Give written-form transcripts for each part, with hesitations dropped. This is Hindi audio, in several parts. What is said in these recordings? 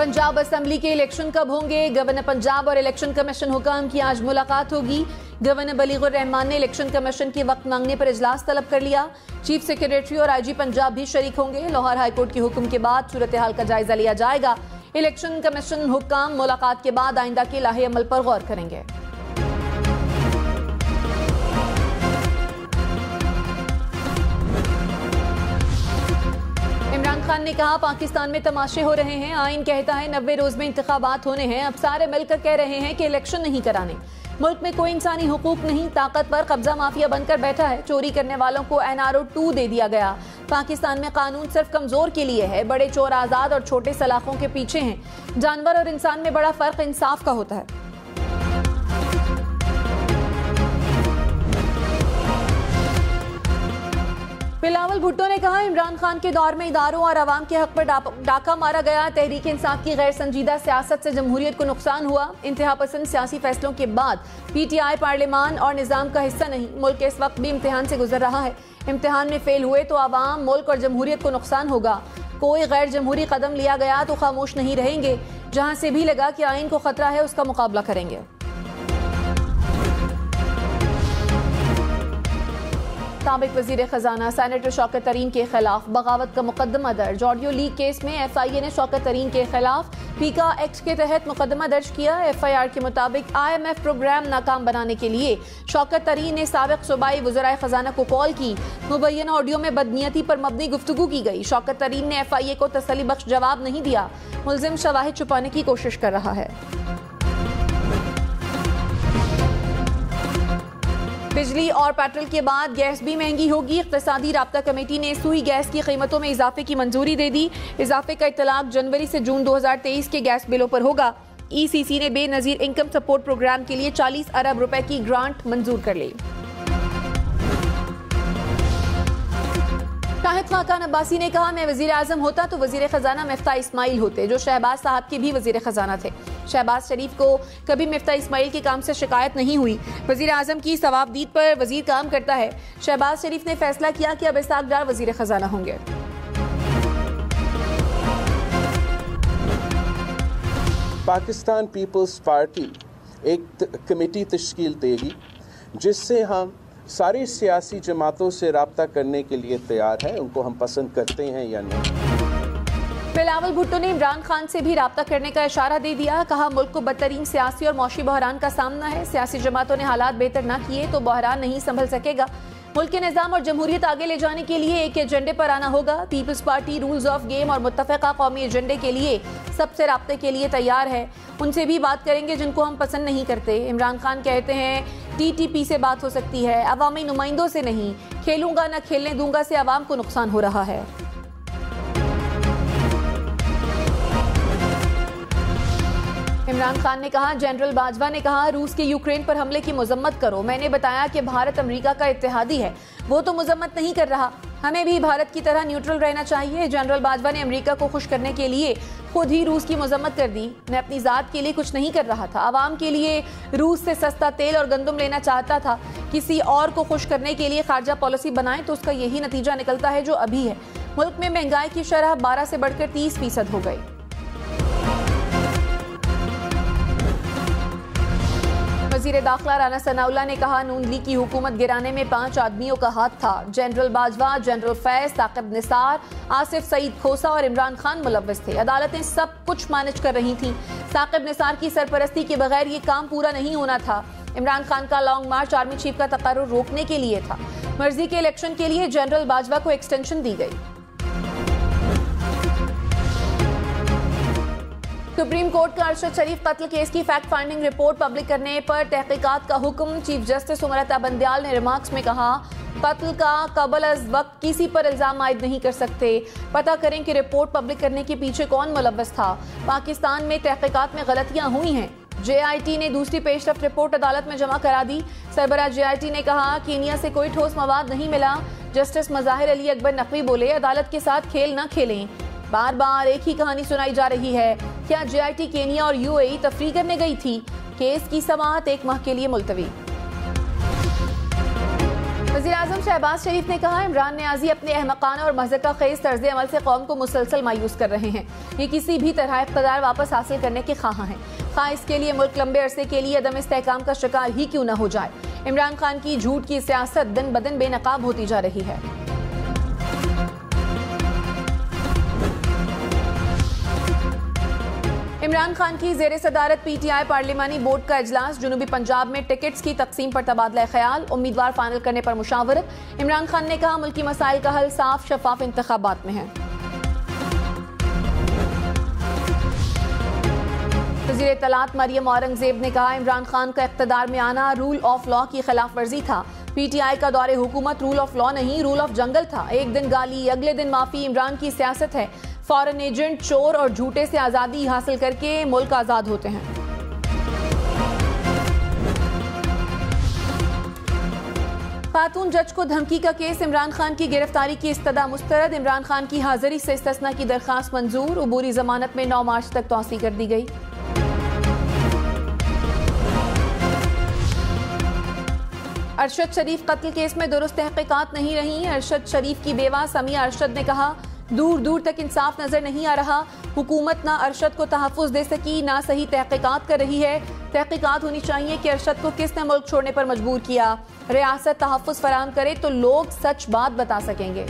पंजाब असेंबली के इलेक्शन कब होंगे? गवर्नर पंजाब और इलेक्शन कमीशन हुकाम की आज मुलाकात होगी। गवर्नर बलीगुर रहमान ने इलेक्शन कमीशन के वक्त मांगने पर इजलास तलब कर लिया। चीफ सेक्रेटरी और आईजी पंजाब भी शरीक होंगे। लाहौर हाईकोर्ट के हुक्म के बाद सूरत हाल का जायजा लिया जाएगा। इलेक्शन कमीशन हुक्काम मुलाकात के बाद आइंदा के लाहे अमल पर गौर करेंगे। इमरान खान ने कहा, पाकिस्तान में तमाशे हो रहे हैं। आइन कहता है 90 रोज में इंतखाबात होने हैं। अब सारे मिलकर कह रहे हैं कि इलेक्शन नहीं कराने। मुल्क में कोई इंसानी हुकूक नहीं, ताकत पर कब्जा माफिया बनकर बैठा है। चोरी करने वालों को NRO 2 दे दिया गया। पाकिस्तान में कानून सिर्फ कमजोर के लिए है। बड़े चोर आजाद और छोटे सलाखों के पीछे हैं। जानवर और इंसान में बड़ा फर्क इंसाफ का होता है। बिलावल भुट्टो ने कहा, इमरान खान के दौर में इदारों और अवाम के हक पर डाका मारा गया। तहरीक इंसाफ की गैर संजीदा सियासत से जमहूरियत को नुकसान हुआ। इंतहा पसंद सियासी फैसलों के बाद PTI पार्लियामान और निज़ाम का हिस्सा नहीं। मुल्क इस वक्त भी इम्तिहान से गुजर रहा है। इम्तिहान में फेल हुए तो अवाम, मुल्क और जमहूरियत को नुकसान होगा। कोई गैर जमहूरी कदम लिया गया तो खामोश नहीं रहेंगे। जहां से भी लगा कि आइन को खतरा है, उसका मुकाबला करेंगे। साबिक वजीर खजाना सेनेटर शौकत तरीन के खिलाफ बगावत का मुकदमा दर्ज। ऑडियो लीक केस में FIA ने शौकत तरीन के खिलाफ पीका एक्ट के तहत मुकदमा दर्ज किया। FIR के मुताबिक IMF प्रोग्राम नाकाम बनाने के लिए शौकत तरीन ने साबिक सूबाई वज़राए खजाना को कॉल की। मुबैना ऑडियो में बदनीयती पर मबनी गुफ्तगू की गई। शौकत तरीन ने FIA को तसल्ली बख्श जवाब नहीं दिया। मुल्जिम शवाहिद छुपाने की कोशिश कर रहा है। बिजली और पेट्रोल के बाद गैस भी महंगी होगी। इक़्तिसादी राब्ता कमेटी ने सुई गैस की कीमतों में इजाफे की मंजूरी दे दी। इजाफे का इतलाक जनवरी से जून 2023 के गैस बिलों पर होगा। ECC ने बेनज़ीर इनकम सपोर्ट प्रोग्राम के लिए 40 अरब रुपए की ग्रांट मंजूर कर ली। शाहिद खाकान अब्बासी ने कहा, मैं वज़ीर आज़म होता तो वज़ीर ख़जाना मिफ्ता इस्माइल होते, जो शहबाज साहब के भी वज़ीर ख़जाना थे। शहबाज शरीफ को कभी मिफ्ता इस्माइल के काम से शिकायत नहीं हुई। वज़ीर आज़म की सवाबदीद पर वज़ीर काम करता है। शहबाज शरीफ ने फैसला किया कि अब इसाक डार वज़ीर ख़जाना होंगे। पाकिस्तान पीपल्स पार्टी एक कमेटी तश्कील देगी जिससे हम सारी सियासी जमातों से राब्ता करने के लिए तैयार है। उनको हम पसंद करते हैं या नहीं। बिलावल भुट्टो ने इमरान खान से भी राब्ता करने का इशारा दे दिया। कहा, मुल्क को बदतरीन सियासी और मौशी बहरान का सामना है। सियासी जमातों ने हालात बेहतर न किए तो बहरान नहीं संभल सकेगा। मुल्क के निज़ाम और जमहूरियत आगे ले जाने के लिए एक एजेंडे पर आना होगा। Peoples Party rules of game और मुत्तफ़िका कौमी एजेंडे के लिए सबसे राब्ते के लिए तैयार है। उनसे भी बात करेंगे जिनको हम पसंद नहीं करते। इमरान खान कहते हैं TTP से बात हो सकती है, अवामी नुमाइंदों से नहीं। खेलूंगा न खेलने दूंगा से अवाम को नुकसान हो रहा है। इमरान खान ने कहा, जनरल बाजवा ने कहा, रूस के यूक्रेन पर हमले की मजम्मत करो। मैंने बताया कि भारत अमेरिका का इत्तेहादी है, वो तो मजम्मत नहीं कर रहा। हमें भी भारत की तरह न्यूट्रल रहना चाहिए। जनरल बाजवा ने अमेरिका को खुश करने के लिए खुद ही रूस की मजम्मत कर दी। मैं अपनी ज़ात के लिए कुछ नहीं कर रहा था। आवाम के लिए रूस से सस्ता तेल और गंदम लेना चाहता था। किसी और को खुश करने के लिए खारजा पॉलिसी बनाए तो उसका यही नतीजा निकलता है जो अभी है। मुल्क में महंगाई की शरह 12 से बढ़कर 30% हो गई। वज़ीर दाखिला राना सनाउल्लाह ने कहा, नून लीग की हुकूमत गिराने में 5 आदमियों का हाथ था। जनरल बाजवा, जनरल फैज, साकिब निसार, आसिफ सईद खोसा और इमरान खान मुलव्वस थे। अदालतें सब कुछ मैनेज कर रही थीं। साकिब निसार की सरपरस्ती के बगैर ये काम पूरा नहीं होना था। इमरान खान का लॉन्ग मार्च आर्मी चीफ का तकर्रुर रोकने के लिए था। मर्जी के इलेक्शन के लिए जनरल बाजवा को एक्सटेंशन दी गई। सुप्रीम कोर्ट का अरशद शरीफ कत्ल केस की फैक्ट फाइंडिंग रिपोर्ट पब्लिक करने पर तहकीकात का हुक्म। चीफ जस्टिस उमरता बंदयाल ने रिमार्क्स में कहा, कत्ल का कबल अज वक्त किसी पर इल्जाम आयद नहीं कर सकते। पता करें कि रिपोर्ट पब्लिक करने के पीछे कौन मुलव्वस था। पाकिस्तान में तहकीकात में गलतियां हुई हैं। JIT ने दूसरी पेशरफ्त रिपोर्ट अदालत में जमा करा दी। सरबराह JIT ने कहा, कीनिया से कोई ठोस मवाद नहीं मिला। जस्टिस मज़ाहिर अली अकबर नकवी बोले, अदालत के साथ खेल न खेलें। बार बार एक ही कहानी सुनाई जा रही है। क्या JIT केनिया और UAE तफरी करने गई थी? केस की समाअत 1 माह के लिए मुलतवी। वज़ीर-ए-आज़म शहबाज शरीफ ने कहा, इमरान नियाज़ी अपने अहमकाना और मज़हका खेज़ तर्ज़ अमल से कौम को मुसलसल मायूस कर रहे हैं। ये किसी भी तरह इक़्तिदार वापस हासिल करने के ख़्वाह हैं, ख़ास इसके लिए मुल्क लंबे अरसे के लिए अदम इस्तेहकाम का शिकार ही क्यों न हो जाए। इमरान खान की झूठ की सियासत दिन ब दिन बेनकाब होती जा रही है। इमरान खान की ज़ेरे सदारत पीटीआई पार्लिमानी बोर्ड का इजलास, जनूबी पंजाब में टिकट्स की तकसीम पर तबादला ख्याल, उम्मीदवार फाइनल करने पर मुशावरत। इमरान खान ने कहा मुल्की मसाइल का हल साफ शफाफ इंतखाबात में है। वज़ीर इत्तलात मरियम औरंगजेब ने कहा इमरान खान का इक़्तिदार में आना रूल ऑफ लॉ की खिलाफ वर्जी था। पीटीआई का दौरे हुकूमत रूल ऑफ लॉ नहीं, रूल ऑफ जंगल था। एक दिन गाली, अगले दिन माफी इमरान की सियासत है। फॉरेन एजेंट, चोर और झूठे से आज़ादी हासिल करके मुल्क आज़ाद होते हैं। खातून जज को धमकी का केस, इमरान खान की गिरफ्तारी की इस्तदा मुस्तरद। इमरान खान की हाजिरी से इस्तिस्ना की दरखास्त मंजूर। उबूरी जमानत में 9 मार्च तक तौसी कर दी गई। अरशद शरीफ कत्ल केस में दुरुस्त तहकीकात नहीं रही। अरशद शरीफ की बेवा समिया अरशद ने कहा दूर दूर तक इंसाफ नजर नहीं आ रहा। हुकूमत ना अरशद को तहफ़्फ़ुज़ दे सकी, ना सही तहकीकात कर रही है। तहकीकात होनी चाहिए कि अरशद को किसने मुल्क छोड़ने पर मजबूर किया। रियासत तहफ़्फ़ुज़ फराहम करे तो लोग सच बात बता सकेंगे।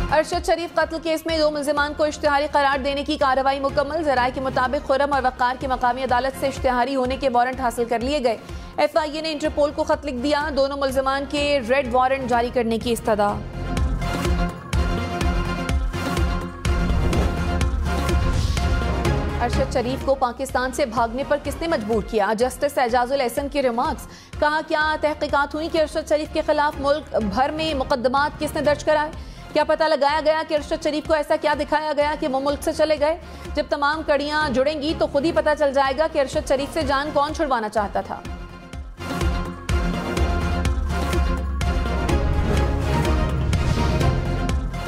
अरशद शरीफ कत्ल केस में 2 मुल्ज़िमान को इश्तिहारी करार देने की कार्रवाई मुकम्मल। ज़राए के मुताबिक खुर्रम और वक़ार की मकामी अदालत से इश्तिहारी होने के वारंट हासिल कर लिए गए। FIA ने इंटरपोल को खत लिख दिया। दोनों मुल्ज़िमान के रेड वारंट जारी करने की इस्तदा। अरशद शरीफ को पाकिस्तान से भागने पर किसने मजबूर किया? जस्टिस एजाजुल एहसन के रिमार्क्स। कहा क्या तहकीकात हुई कि अरशद शरीफ के खिलाफ मुल्क भर में मुकदमात किसने दर्ज कराए? क्या पता लगाया गया कि अरशद शरीफ को ऐसा क्या दिखाया गया कि वो मुल्क से चले गए? जब तमाम कड़ियां जुड़ेंगी तो खुद ही पता चल जाएगा कि अरशद शरीफ से जान कौन छुड़वाना चाहता था।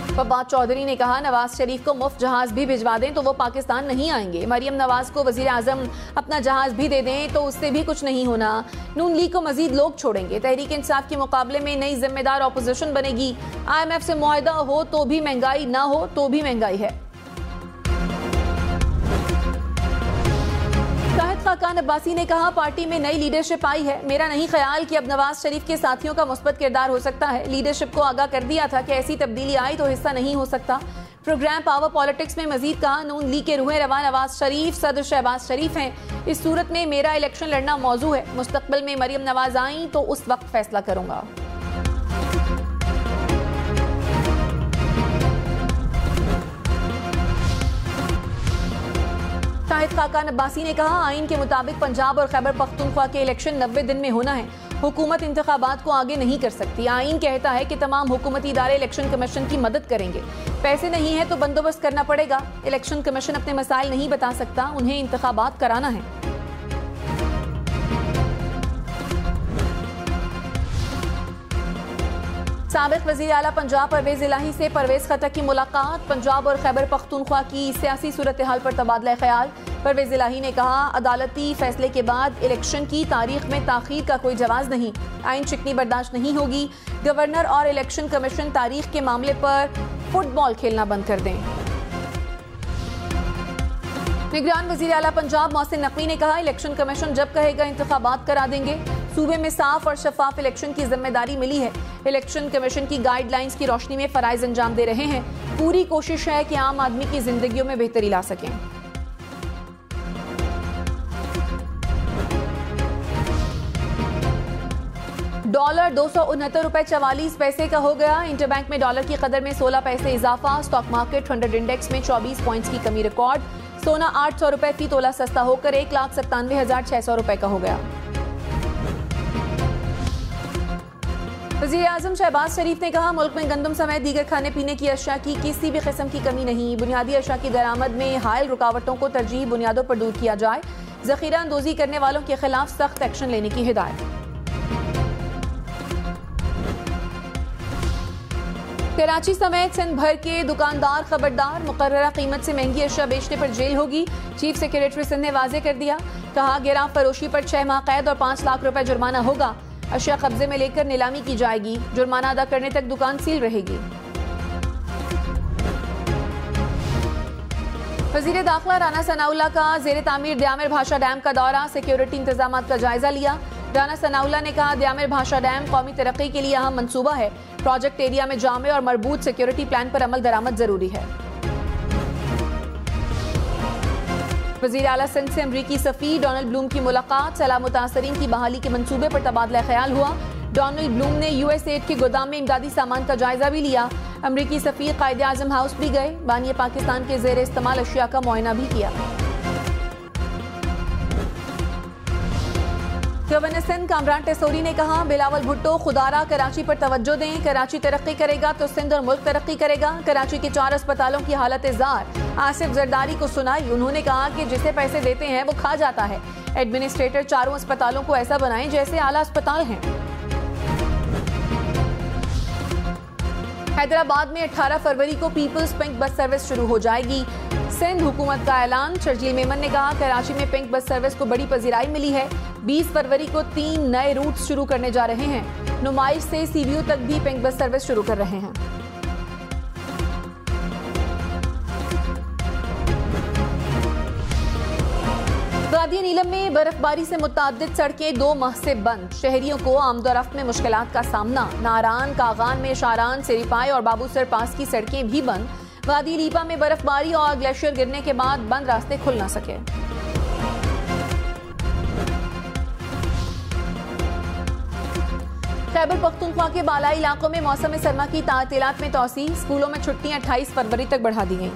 फवाद चौधरी ने कहा नवाज शरीफ को मुफ्त जहाज भी भिजवा दें तो वो पाकिस्तान नहीं आएंगे। मरियम नवाज को वजीर आजम अपना जहाज भी दे दें तो उससे भी कुछ नहीं होना। नून लीग को मजीद लोग छोड़ेंगे। तहरीक इंसाफ के मुकाबले में नई जिम्मेदार ऑपोजिशन बनेगी। IMF से मुआहदा हो तो भी महंगाई, ना हो तो भी महंगाई है। खाकान अब्बासी ने कहा पार्टी में नई लीडरशिप आई है। मेरा नहीं ख्याल कि अब नवाज शरीफ के साथियों का मुस्बत किरदार हो सकता है। लीडरशिप को आगाह कर दिया था कि ऐसी तब्दीली आई तो हिस्सा नहीं हो सकता। प्रोग्राम पावर पॉलिटिक्स में मजीद कहा नून लीग के रूह रवा नवाज शरीफ सदर शहबाज शरीफ हैं। इस सूरत में मेरा इलेक्शन लड़ना मौजू है। मुस्तकबिल में मरियम नवाज आई तो उस वक्त फैसला करूंगा। खाकान अब्बासी ने कहा आइन के मुताबिक पंजाब और खैबर पख्तूनख्वा के इलेक्शन 90 दिन में होना है। हुकूमत इंतखाबात को आगे नहीं कर सकती। आइन कहता है कि तमाम हुकूमती इदारे इलेक्शन कमीशन की मदद करेंगे। पैसे नहीं है तो बंदोबस्त करना पड़ेगा। इलेक्शन कमीशन अपने मसाइल नहीं बता सकता, उन्हें इंतखाबात कराना है। साबिक वज़ीर आला पंजाब परवेज इलाही से परवेज खटक की मुलाकात। पंजाब और खैबर पख्तूनख्वा की सियासी सूरत हाल पर तबादला ख्याल। परवेज इलाही ने कहा अदालती फैसले के बाद इलेक्शन की तारीख में ताखीर का कोई जवाज नहीं। आइन शिकनी बर्दाश्त नहीं होगी। गवर्नर और इलेक्शन कमीशन तारीख के मामले पर फुटबॉल खेलना बंद कर दें। निगरान वज़ीर आला पंजाब मोहसिन नकवी ने कहा इलेक्शन कमीशन जब कहेगा इंतखाबात करा देंगे। सूबे में साफ और शफाफ इलेक्शन की जिम्मेदारी मिली है। इलेक्शन कमीशन की गाइडलाइंस की रोशनी में फराइज अंजाम दे रहे हैं। पूरी कोशिश है कि आम आदमी की जिंदगियों में बेहतरी ला सकें। डॉलर 269 रुपए 44 पैसे का हो गया। इंटरबैंक में डॉलर की कदर में 16 पैसे इजाफा। स्टॉक मार्केट 100 इंडेक्स में 24 पॉइंट्स की कमी रिकॉर्ड। सोना 800 रुपए फी तोला सस्ता होकर 1,97,600 रुपए का हो गया। वज़ीर आज़म शहबाज शरीफ ने कहा मुल्क में गंदम समेत दीगर खाने पीने की अशिया की किसी भी किस्म की कमी नहीं। बुनियादी अशिया की दरामद में हायल रुकावटों को तरजीही बुनियादों पर दूर किया जाए। जखीरा अंदोजी करने वालों के खिलाफ सख्त एक्शन लेने की हिदायत। कराची समेत सिंध भर के दुकानदार खबरदार, मुकर्ररा कीमत से महंगी अशिया बेचने पर जेल होगी। चीफ सेक्रेटरी सिंध ने वाजे कर दिया। कहा गिराव फरोशी पर 6 माह कैद और 5 लाख रुपए जुर्माना होगा। अशिया कब्जे में लेकर नीलामी की जाएगी। जुर्माना अदा करने तक दुकान सील रहेगी। वजीर दाखिला राना सनाउल्लाह का जेर तामीर द्यामिर भाषा डैम का दौरा, सिक्योरिटी इंतजाम का जायजा लिया। राना सनाउल्लाह ने कहा, द्यामिर भाषा डैम कौमी तरक्की के लिए अहम मंसूबा है। प्रोजेक्ट एरिया में जामे और मरबूत सिक्योरिटी प्लान पर अमल दरामद जरूरी है। वजीर आला सिंध से अमरीकी सफीर डोनाल्ड ब्लूम की मुलाकात, सलाह मुतासरीन की बहाली के मंसूबे पर तबादला ख्याल हुआ। डोनाल्ड ब्लूम ने यूएसएड के गोदाम में इमदादी सामान का जायजा भी लिया। अमरीकी सफीर कायदे आजम हाउस भी गए, बानिया पाकिस्तान के जेर इस्तेमाल अशिया का मुआयना भी किया। गवर्नर सिंध कामरान टेसोरी ने कहा, बिलावल भुट्टो खुदारा कराची पर तवज्जो दें, कराची तरक्की करेगा तो सिंध और मुल्क तरक्की करेगा। कराची के 4 अस्पतालों की हालत जार आसिफ जरदारी को सुनाई। उन्होंने कहा कि जिसे पैसे देते हैं वो खा जाता है। एडमिनिस्ट्रेटर चारों अस्पतालों को ऐसा बनाएं जैसे आला अस्पताल हैं। हैदराबाद में 18 फरवरी को पीपल्स पिंक बस सर्विस शुरू हो जाएगी। सिंध हुकूमत का ऐलान। शर्जील मेमन ने कहा, कराची में पिंक बस सर्विस को बड़ी पजीराई मिली है। 20 फरवरी को 3 नए रूट शुरू करने जा रहे हैं। नुमाइश से सीबीयू तक भी पिंक बस सर्विस शुरू कर रहे हैं। वादी नीलम में बर्फबारी से मुताद्दिद सड़कें 2 माह से बंद। शहरियों को आमदोरफ्त में मुश्किलात का सामना। नारान, कागान में शारान, सिरिपाई और बाबूसर पास की सड़कें भी बंद। वादी लीपा में बर्फबारी और ग्लेशियर गिरने के बाद बंद रास्ते खुल न सके। खैबर पख्तूनख्वा के बालाई इलाकों में मौसम सरमा की तातीलात में तौसी। स्कूलों में छुट्टियां 28 फरवरी तक बढ़ा दी गई।